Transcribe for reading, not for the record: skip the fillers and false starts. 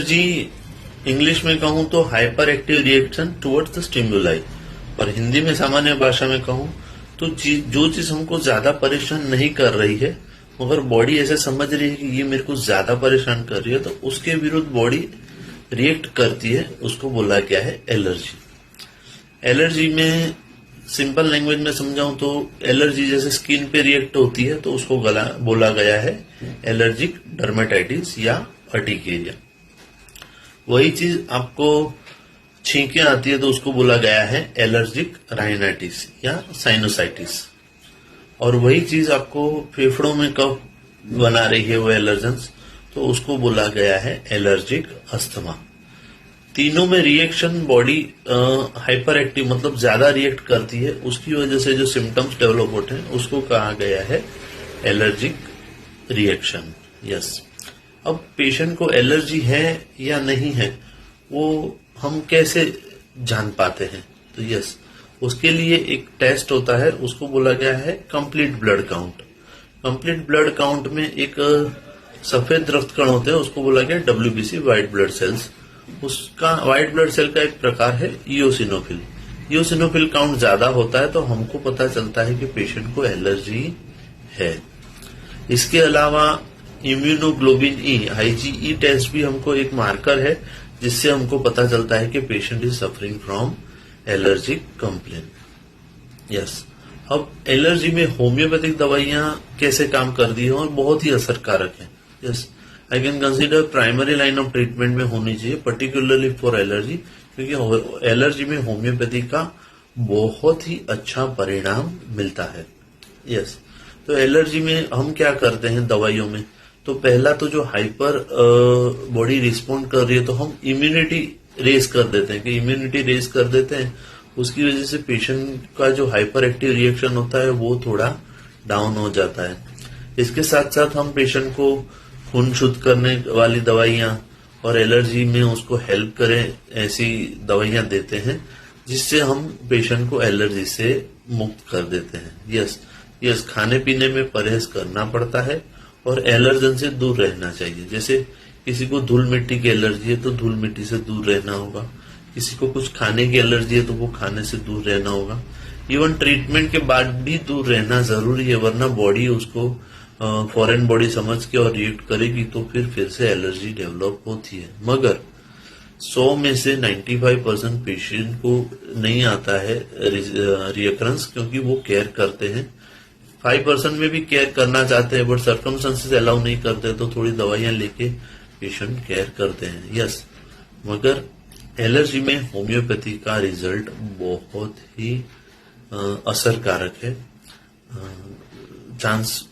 जी English में कहूं तो hyper active reaction towards the stimuli, और हिंदी में सामान्य भाषा में कहूं तो जो चीज हमको ज्यादा परेशान नहीं कर रही है मगर बॉडी ऐसे समझ रही है कि ये मेरे को ज्यादा परेशान कर रही है, तो उसके विरुद्ध बॉडी रिएक्ट करती है, उसको बोला गया है एलर्जी। एलर्जी में सिंपल लैंग्वेज में समझाऊं तो एलर्जी जैसे स्किन पे रिएक्ट होती है तो उसको बोला गया है एलर्जिक डर्मेटाइटिस या अर्टिकेरिया। वही चीज आपको छींकें आती है तो उसको बोला गया है एलर्जिक राइनाइटिस या साइनोसाइटिस। और वही चीज आपको फेफड़ों में कफ बना रही है वो एलर्जेंस, तो उसको बोला गया है एलर्जिक अस्थमा। तीनों में रिएक्शन बॉडी हाइपर एक्टिव मतलब ज्यादा रिएक्ट करती है, उसकी वजह से जो सिम्टम्स डेवलप होते हैं उसको कहा गया है एलर्जिक रिएक्शन। यस, अब पेशेंट को एलर्जी है या नहीं है वो हम कैसे जान पाते हैं? तो यस, उसके लिए एक टेस्ट होता है, उसको बोला गया है complete blood count. Complete blood count में एक सफेद रक्त कण होते हैं, उसको बोला गया WBC व्हाइट ब्लड सेल्स। उसका व्हाइट ब्लड सेल का एक प्रकार है इओसिनोफिल। इओसिनोफिल काउंट ज्यादा होता है तो हमको पता चलता है कि पेशेंट को एलर्जी है। इसके अलावा इम्यूनोग्लोबिन ई IgE टेस्ट भी हमको एक मार्कर है जिससे हमको पता चलता है कि patient is suffering from allergic complain. Yes, अब एलर्जी में होम्योपैथिक दवाइयां कैसे काम कर दी है और बहुत ही असरकारक है। Yes, I can consider primary line of treatment में होनी चाहिए पर्टिकुलरली फॉर एलर्जी, क्योंकि एलर्जी में होम्योपैथी का बहुत ही अच्छा परिणाम मिलता है। यस, तो एलर्जी में हम क्या करते हैं दवाइयों में? तो पहला तो जो हाइपर बॉडी रिस्पॉन्ड कर रही है तो हम इम्यूनिटी रेज कर देते हैं कि इम्यूनिटी रेज कर देते हैं, उसकी वजह से पेशेंट का जो हाइपर एक्टिव रिएक्शन होता है वो थोड़ा डाउन हो जाता है। इसके साथ साथ हम पेशेंट को खून शुद्ध करने वाली दवाइयां और एलर्जी में उसको हेल्प करें ऐसी दवाइयां देते हैं जिससे हम पेशेंट को एलर्जी से मुक्त कर देते हैं। यस, खाने पीने में परहेज करना पड़ता है और एलर्जन से दूर रहना चाहिए। जैसे किसी को धूल मिट्टी की एलर्जी है तो धूल मिट्टी से दूर रहना होगा, किसी को कुछ खाने की एलर्जी है तो वो खाने से दूर रहना होगा। इवन ट्रीटमेंट के बाद भी दूर रहना जरूरी है, वरना बॉडी उसको फॉरेन बॉडी समझ के और रिएक्ट करेगी तो फिर से एलर्जी डेवलप होती है। मगर 100 में से 95% पेशेंट को नहीं आता है रियकरेंस, क्योंकि वो केयर करते हैं। 5% में भी केयर करना चाहते हैं बट सर्कमस्टेंसेस अलाउ नहीं करते तो थोड़ी दवाइयां लेके पेशेंट केयर करते हैं। यस, मगर एलर्जी में होम्योपैथी का रिजल्ट बहुत ही असरकारक है। चांस